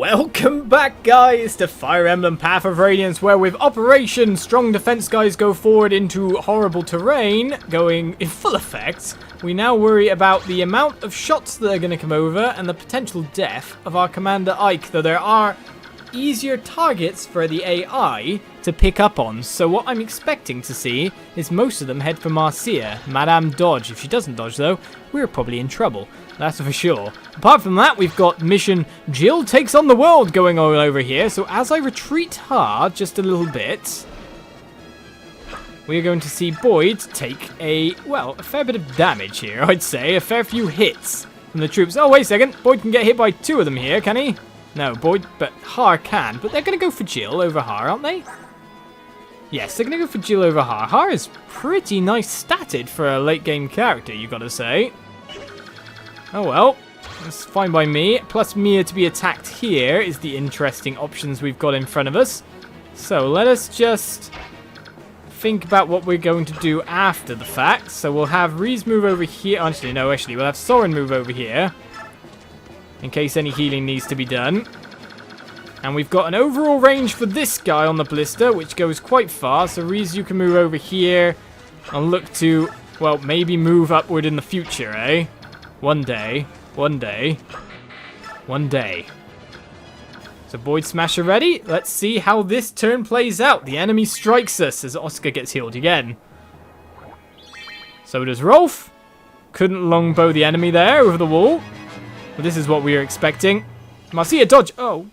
Welcome back, guys, to Fire Emblem Path of Radiance, where with Operation Strong Defense Guys Go Forward into Horrible Terrain going in full effect, we now worry about the amount of shots that are going to come over and the potential death of our Commander Ike, though there are easier targets for the AI to pick up on. So what I'm expecting to see is most of them head for Marcia, Madame Dodge. If she doesn't dodge, though, we're probably in trouble. That's for sure. Apart from that, we've got mission Jill Takes on the World going all over here. So as I retreat hard just a little bit, we're going to see Boyd take a fair bit of damage here, I'd say. A fair few hits from the troops. Oh, wait a second. Boyd can get hit by two of them here, can he? No, Boyd, but Har can. But they're going to go for Jill over Har, aren't they? Yes, they're going to go for Jill over Har. Har is pretty nice statted for a late game character, you got to say. Oh well, that's fine by me. Plus Mia to be attacked here is the interesting options we've got in front of us. So let us just think about what we're going to do after the fact. So we'll have Reese move over here. Actually, we'll have Soren move over here in case any healing needs to be done. And we've got an overall range for this guy on the ballista, which goes quite far. So Reese, you can move over here and look to, well, maybe move upward in the future, eh? One day. So Boyd Smasher ready. Let's see how this turn plays out. The enemy strikes us as Oscar gets healed again. So does Rolf. Couldn't longbow the enemy there over the wall. But this is what we were expecting. Marcia, dodge. Oh.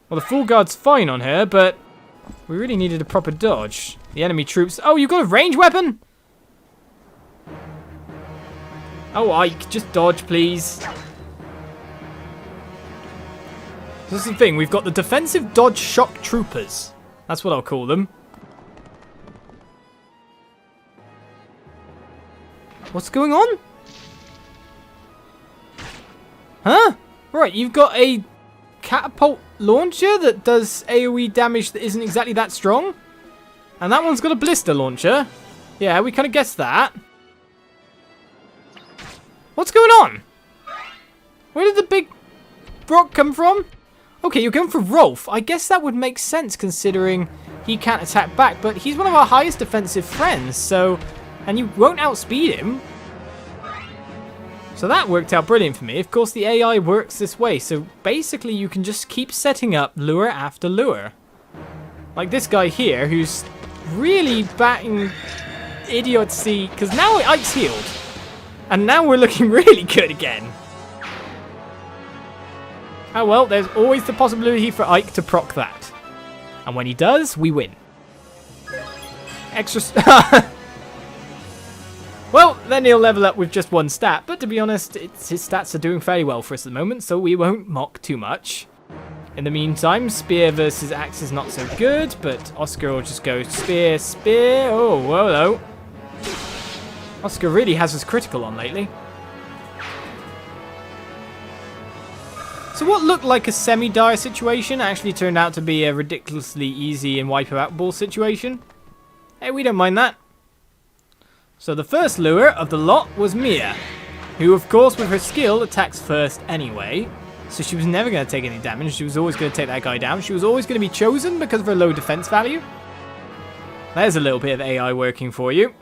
Well, the full guard's fine on her, but we really needed a proper dodge. The enemy troops. Oh, you got a range weapon? Oh, Ike, just dodge, please. This is the thing. We've got the defensive dodge shock troopers. That's what I'll call them. What's going on? Huh? Right, you've got a catapult launcher that does AoE damage that isn't exactly that strong. And that one's got a blister launcher. Yeah, we kind of guessed that. What's going on? Where did the big rock come from? Okay, you're going for Rolf. I guess that would make sense considering he can't attack back, but he's one of our highest defensive friends, so... And you won't outspeed him. So that worked out brilliant for me. Of course, the AI works this way, so basically you can just keep setting up lure after lure. Like this guy here, who's really batting idiocy, because now Ike's healed. And now we're looking really good again. Oh well, there's always the possibility for Ike to proc that. And when he does, we win. Extra... Well, then he'll level up with just one stat. But to be honest, his stats are doing fairly well for us at the moment, so we won't mock too much. In the meantime, spear versus axe is not so good, but Oscar will just go spear, spear. Oh, hello. Oscar really has his critical on lately. So what looked like a semi-dire situation actually turned out to be a ridiculously easy and wipe-out ball situation. Hey, we don't mind that. So the first lure of the lot was Mia, who of course with her skill attacks first anyway. So she was never going to take any damage. She was always going to take that guy down. She was always going to be chosen because of her low defense value. There's a little bit of AI working for you.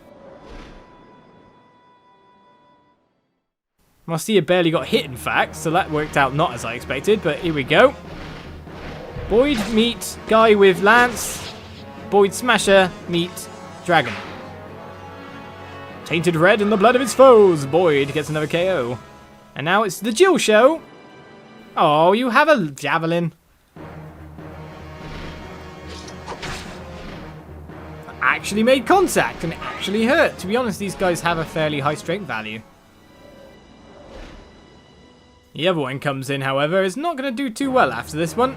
Marcia barely got hit, in fact, so that worked out not as I expected, but here we go. Boyd meet guy with lance. Boyd Smasher meet dragon. Tainted red in the blood of his foes. Boyd gets another KO. And now it's the Jill show. Oh, you have a javelin. Actually made contact and it actually hurt. To be honest, these guys have a fairly high strength value. The other one comes in, however, is not going to do too well after this one.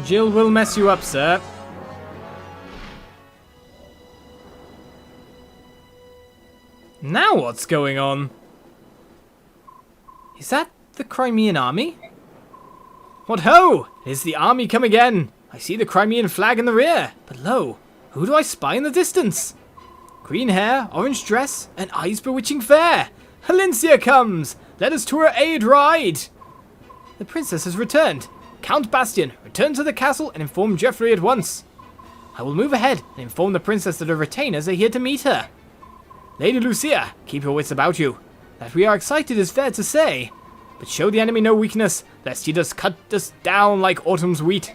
Jill will mess you up, sir. Now what's going on? Is that the Crimean army? What ho! It is the army come again. I see the Crimean flag in the rear. But lo, who do I spy in the distance? Green hair, orange dress, and eyes bewitching fair. Halencia comes! Let us to her aid ride! The princess has returned. Count Bastian, return to the castle and inform Geoffrey at once. I will move ahead and inform the princess that her retainers are here to meet her. Lady Lucia, keep your wits about you. That we are excited is fair to say, but show the enemy no weakness, lest he does cut us down like autumn's wheat.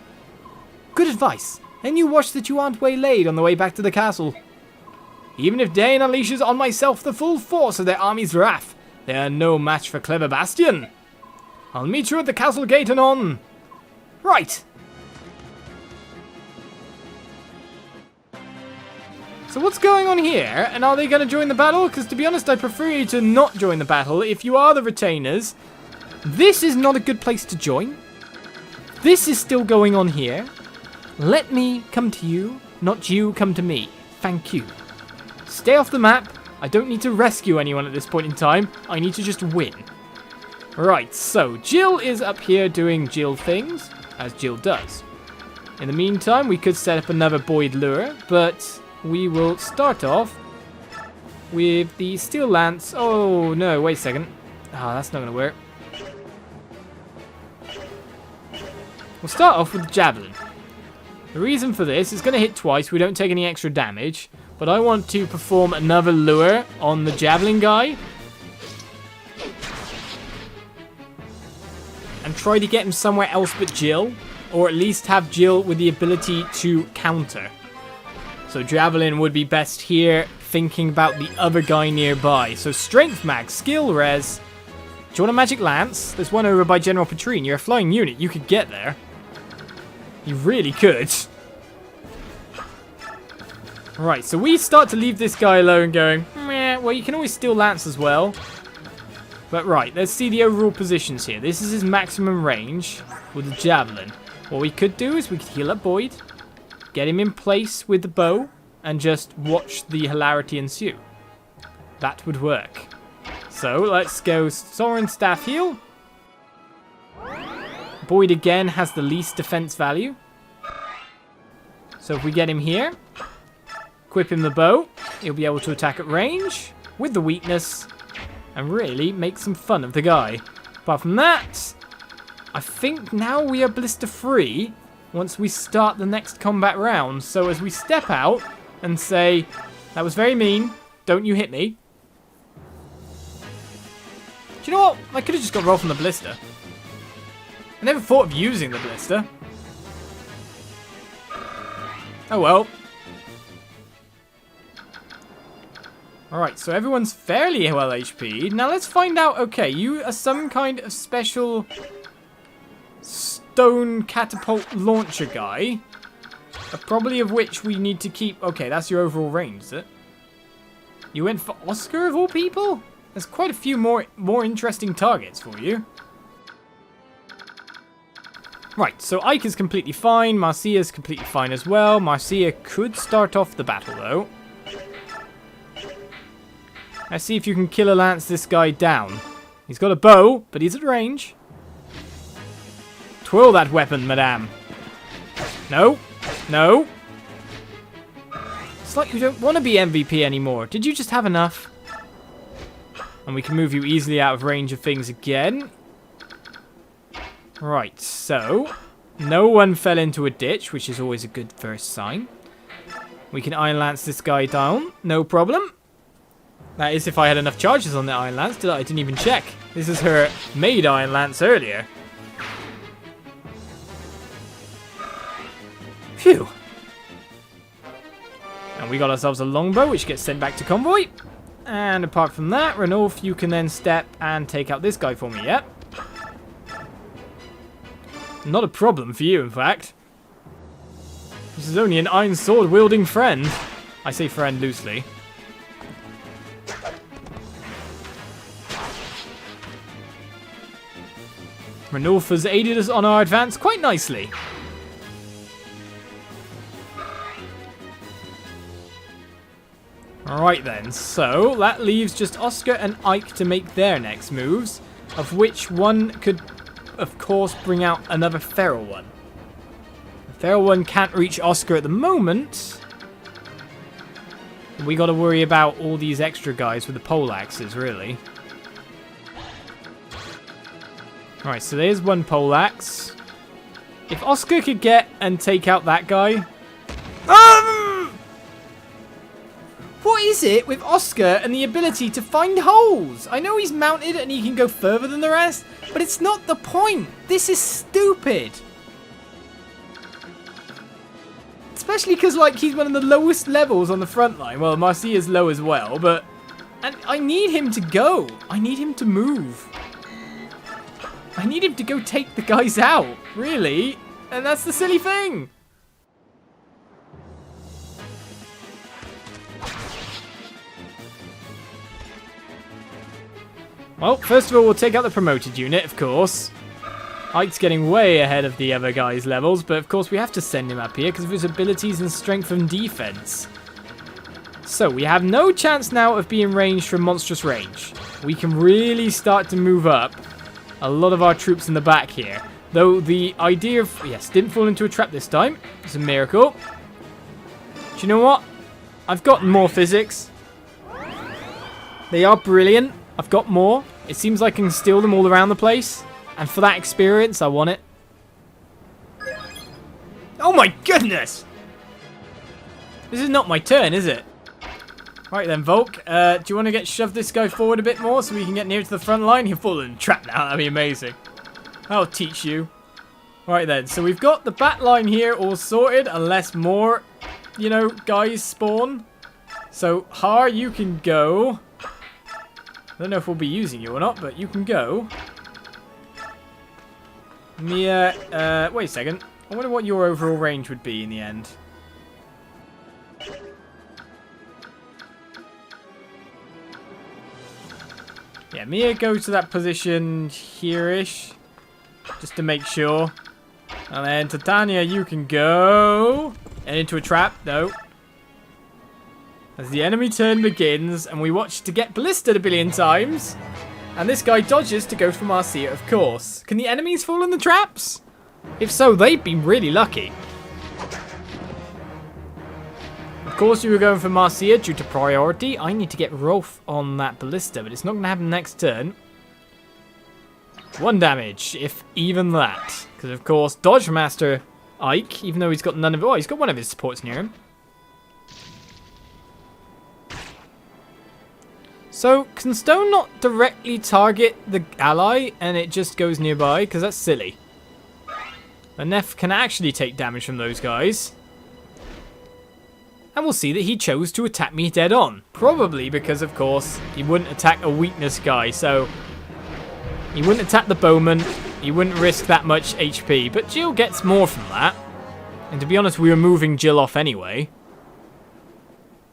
Good advice, and you watch that you aren't waylaid on the way back to the castle. Even if Dane unleashes on myself the full force of their army's wrath, they are no match for clever Bastian. I'll meet you at the castle gate anon. Right. So what's going on here? And are they going to join the battle? Because to be honest, I prefer you to not join the battle if you are the retainers. This is not a good place to join. This is still going on here. Let me come to you, not you come to me. Thank you. Stay off the map. I don't need to rescue anyone at this point in time. I need to just win. Right, so Jill is up here doing Jill things, as Jill does. In the meantime, we could set up another Boyd lure, but we will start off with the Steel Lance. Oh, no, wait a second. Ah, that's not going to work. We'll start off with the Javelin. The reason for this is going to hit twice. We don't take any extra damage. But I want to perform another lure on the Javelin guy. And try to get him somewhere else but Jill. Or at least have Jill with the ability to counter. So Javelin would be best here, thinking about the other guy nearby. So Strength Mag, Skill Res. Do you want a Magic Lance? There's one over by General Petrine. You're a flying unit. You could get there. You really could. Right, so we start to leave this guy alone going, meh, well, you can always steal Lance as well. But right, let's see the overall positions here. This is his maximum range with the Javelin. What we could do is we could heal up Boyd, get him in place with the bow, and just watch the hilarity ensue. That would work. So let's go Sovereign Staff heal. Boyd again has the least defense value. So if we get him here, equip him the bow, he'll be able to attack at range with the weakness and really make some fun of the guy. Apart from that, I think now we are blister free once we start the next combat round. So as we step out and say, that was very mean, don't you hit me. Do you know what? I could have just got rolled from the blister. I never thought of using the blister. Oh well. Alright, so everyone's fairly well HP'd. Now let's find out, okay, you are some kind of special stone catapult launcher guy. Probably of which we need to keep... Okay, that's your overall range, is it? You went for Oscar of all people? There's quite a few more interesting targets for you. Right, so Ike is completely fine. Marcia is completely fine as well. Marcia could start off the battle, though. Let's see if you can killer lance this guy down. He's got a bow, but he's at range. Twirl that weapon, madame. No. No. It's like you don't want to be MVP anymore. Did you just have enough? And we can move you easily out of range of things again. Right, so no one fell into a ditch, which is always a good first sign. We can Iron Lance this guy down, no problem. That is if I had enough charges on the Iron Lance. I didn't even check. This is her made Iron Lance earlier. Phew. And we got ourselves a longbow, which gets sent back to convoy. And apart from that, Ranulf, you can then step and take out this guy for me, yep. Not a problem for you, in fact. This is only an iron sword wielding friend. I say friend loosely. Ranulf has aided us on our advance quite nicely. Alright then, so that leaves just Oscar and Ike to make their next moves, of which one could, of course, bring out another feral one. The feral one can't reach Oscar at the moment. We got to worry about all these extra guys with the pole axes, really. Alright, so there's one pole axe. If Oscar could get and take out that guy... What is it with Oscar and the ability to find holes? I know he's mounted and he can go further than the rest, but it's not the point. This is stupid. Especially because, like, he's one of the lowest levels on the front line. Well, Marcia's low as well, but... And I need him to go. I need him to move. I need him to go take the guys out, really. And that's the silly thing. Well, first of all, we'll take out the promoted unit, of course. Ike's getting way ahead of the other guys' levels, but of course we have to send him up here because of his abilities and strength and defense. So, we have no chance now of being ranged from monstrous range. We can really start to move up a lot of our troops in the back here. Though the idea of... Yes, didn't fall into a trap this time. It's a miracle. Do you know what? I've got more physics. They are brilliant. I've got more. It seems like I can steal them all around the place. And for that experience, I want it. Oh my goodness! This is not my turn, is it? Right then, Volk. Do you want to shove this guy forward a bit more so we can get near to the front line? He'll fall in a trap now. That'd be amazing. I'll teach you. Right then, so we've got the back line here all sorted, unless more, you know, guys spawn. So, Har, you can go. I don't know if we'll be using you or not, but you can go. Mia, wait a second. I wonder what your overall range would be in the end. Yeah, Mia, go to that position here-ish. Just to make sure. And then Titania, you can go. And into a trap. No. As the enemy turn begins, and we watch to get ballisted a billion times. And this guy dodges to go for Marcia, of course. Can the enemies fall in the traps? If so, they've been really lucky. Of course, you were going for Marcia due to priority. I need to get Rolf on that ballista, but it's not going to happen next turn. 1 damage, if even that. Because, of course, Dodge Master Ike, even though he's got none of... Oh, he's got one of his supports near him. So, can Stone not directly target the ally and it just goes nearby? Because that's silly. The Neff can actually take damage from those guys. And we'll see that he chose to attack me dead on. Probably because, of course, he wouldn't attack a weakness guy. So, he wouldn't attack the bowman. He wouldn't risk that much HP. But Jill gets more from that. And to be honest, we were moving Jill off anyway.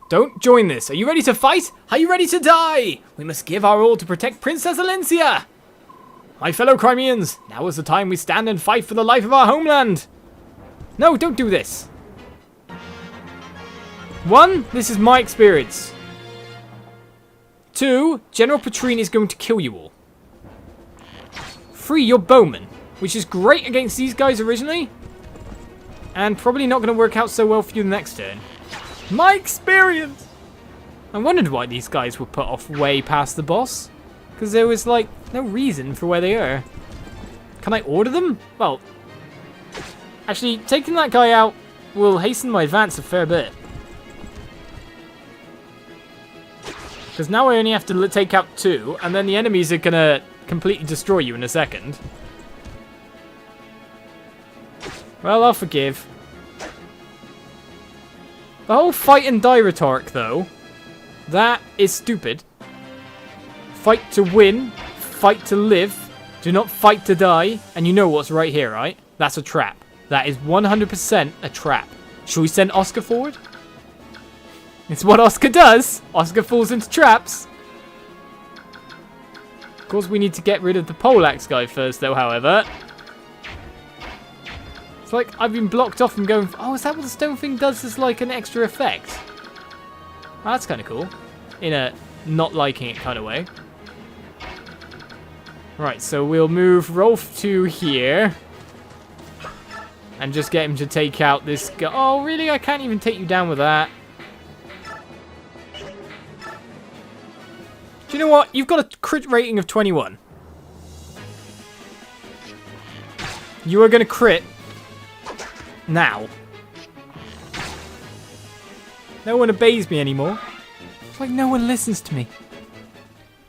Don't join this. Are you ready to fight? Are you ready to die? We must give our all to protect Princess Alencia. My fellow Crimeans, now is the time we stand and fight for the life of our homeland. No, don't do this. 1, this is my experience. 2, General Petrine is going to kill you all. 3, you're bowmen, which is great against these guys originally. And probably not going to work out so well for you the next turn. My experience! I wondered why these guys were put off way past the boss. Because there was, like, no reason for where they are. Can I order them? Well, actually, taking that guy out will hasten my advance a fair bit. Because now I only have to take out 2, and then the enemies are going to completely destroy you in a second. Well, I'll forgive. The whole fight and die rhetoric, though, that is stupid. Fight to win, fight to live, do not fight to die, and you know what's right here, right? That's a trap. That is 100% a trap. Should we send Oscar forward? It's what Oscar does. Oscar falls into traps. Of course, we need to get rid of the poleaxe guy first, though, however. It's like I've been blocked off from going... Oh, is that what the stone thing does as, like, an extra effect? Oh, that's kind of cool. In a not liking it kind of way. Right, so we'll move Rolf to here. And just get him to take out this guy. Oh, really? I can't even take you down with that. Do you know what? You've got a crit rating of 21. You are going to crit now. No one obeys me anymore. It's like no one listens to me.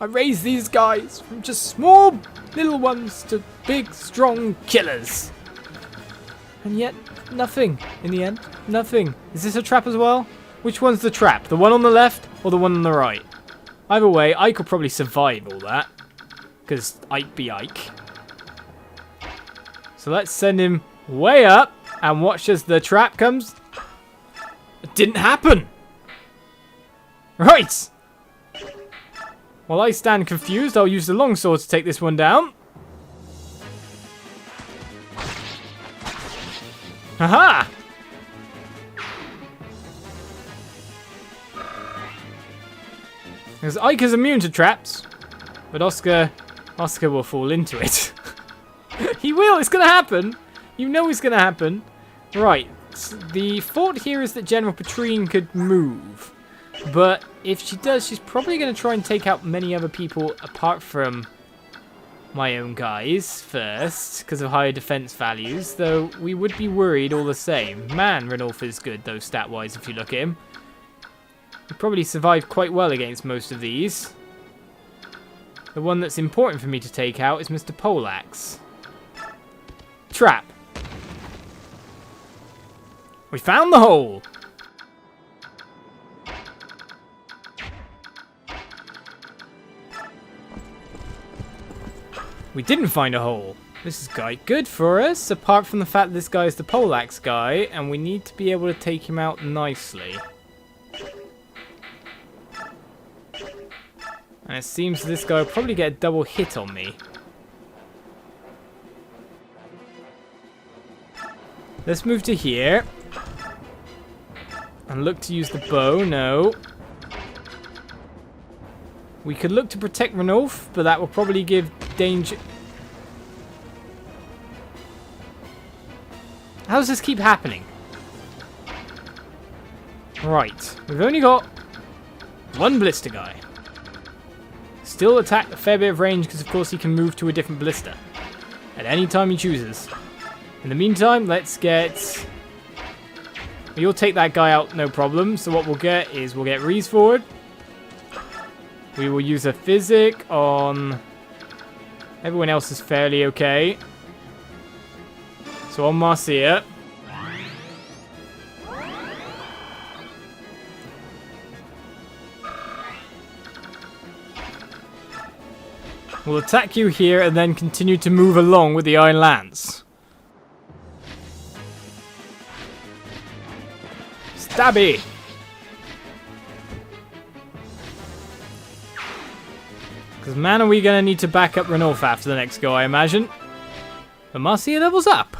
I raised these guys from just small little ones to big, strong killers. And yet, nothing in the end. Nothing. Is this a trap as well? Which one's the trap? The one on the left or the one on the right? Either way, I could probably survive all that. Because Ike be Ike. So let's send him way up and watch as the trap comes. It didn't happen. Right. While I stand confused, I'll use the longsword to take this one down. Haha! Because Ike is immune to traps, but Oscar will fall into it. He will, it's gonna happen. You know it's gonna happen. Right, the thought here is that General Petrine could move. But if she does, she's probably going to try and take out many other people apart from my own guys first, because of higher defense values, though we would be worried all the same. Man, Ranulf is good, though, stat-wise, if you look at him. He probably survived quite well against most of these. The one that's important for me to take out is Mr. Poleaxe. Trap. We found the hole! We didn't find a hole. This is quite good for us, apart from the fact that this guy is the Poleaxe guy, and we need to be able to take him out nicely. And it seems this guy will probably get a double hit on me. Let's move to here. And look to use the bow. No. We could look to protect Ranulf, but that will probably give danger. How does this keep happening? Right. We've only got one ballista guy. Still attack a fair bit of range because, of course, he can move to a different ballista at any time he chooses. In the meantime, let's get... You'll take that guy out, no problem. So what we'll get is we'll get Reese forward. We will use a physic on... Everyone else is fairly okay. So on Marcia. We'll attack you here and then continue to move along with the Iron Lance. Stabby! Because man, are we going to need to back up Ranulf after the next go, I imagine. But Marcia levels up.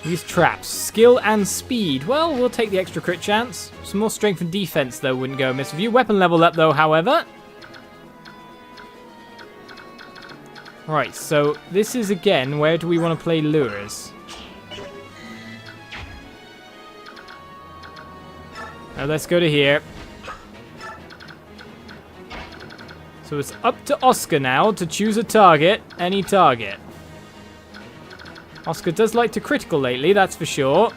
These traps. Skill and speed. Well, we'll take the extra crit chance. Some more strength and defense, though, wouldn't go amiss with you. Weapon level up, though, however. Right, so this is, again, where do we want to play lures? Now let's go to here. So it's up to Oscar now to choose a target, any target. Oscar does like to critical lately, that's for sure.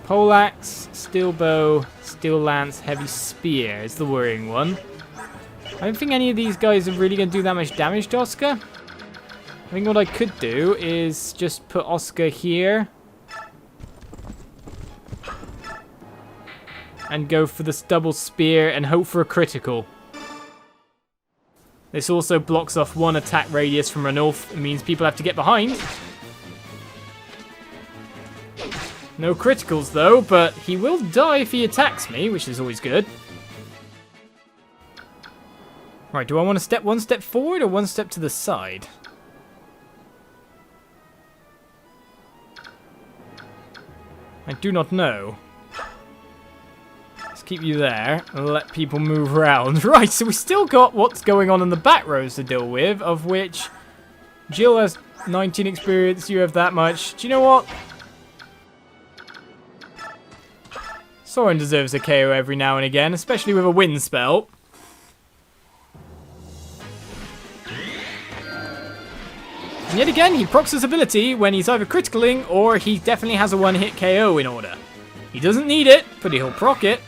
Poleaxe, steel bow, steel lance, heavy spear is the worrying one. I don't think any of these guys are really going to do that much damage to Oscar. I think what I could do is just put Oscar here. And go for this double spear and hope for a critical. This also blocks off one attack radius from Ranulf. It means people have to get behind. No criticals though, but he will die if he attacks me, which is always good. Right, do I want to step one step forward or one step to the side? I do not know. Let's keep you there and let people move around. Right, so we still got what's going on in the back rows to deal with, of which Jill has 19 experience, you have that much. Do you know what? Soren deserves a KO every now and again, especially with a wind spell. And yet again, he procs his ability when he's either criticaling or he definitely has a one-hit KO in order. He doesn't need it, but he'll proc it.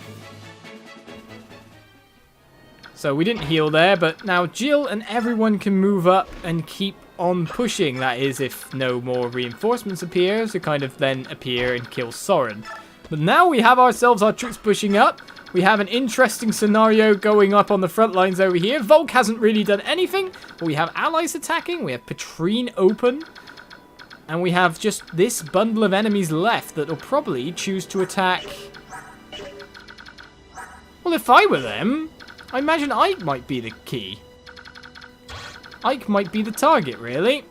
So we didn't heal there, but now Jill and everyone can move up and keep on pushing. That is, if no more reinforcements appear, to kind of then appear and kill Soren. But now we have ourselves our troops pushing up. We have an interesting scenario going up on the front lines over here. Volk hasn't really done anything, but we have allies attacking. We have Petrine open. And we have just this bundle of enemies left that will probably choose to attack. Well, if I were them, I imagine Ike might be the key. Ike might be the target, really.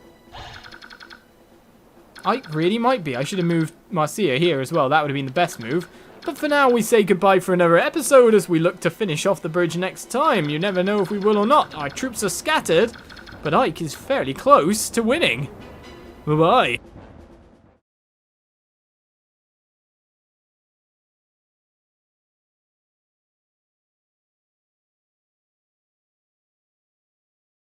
Ike really might be. I should have moved Marcia here as well. That would have been the best move. But for now, we say goodbye for another episode as we look to finish off the bridge next time. You never know if we will or not. Our troops are scattered, but Ike is fairly close to winning. Bye-bye.